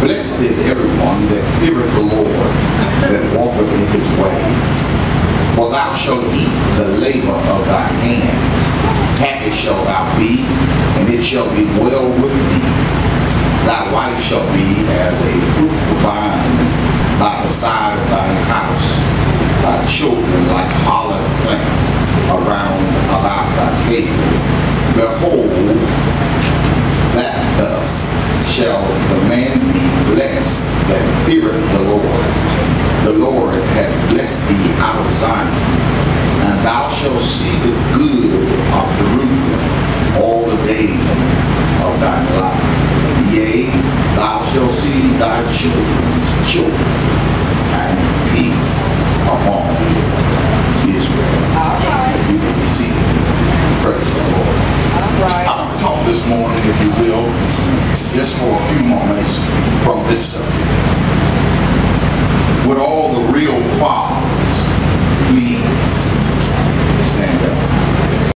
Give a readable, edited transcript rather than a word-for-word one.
Blessed is everyone that feareth the Lord, that walketh in his way. For thou shalt eat the labor of thy hands. Happy shalt thou be, and it shall be well with thee. Thy wife shall be as a fruitful vine by the side of thine house, thy children like olive plants around about thy table. Behold, that thus shall the man be blessed that feareth the Lord. The Lord has blessed thee out of Zion, and thou shalt see the good of Jerusalem all the days of thy life. Yea, thou shalt see thy children's children, and peace upon Israel. All right. You can be seated. Praise the Lord. All right. I want to talk this morning, if you will, just for a few moments from this subject. With all the real father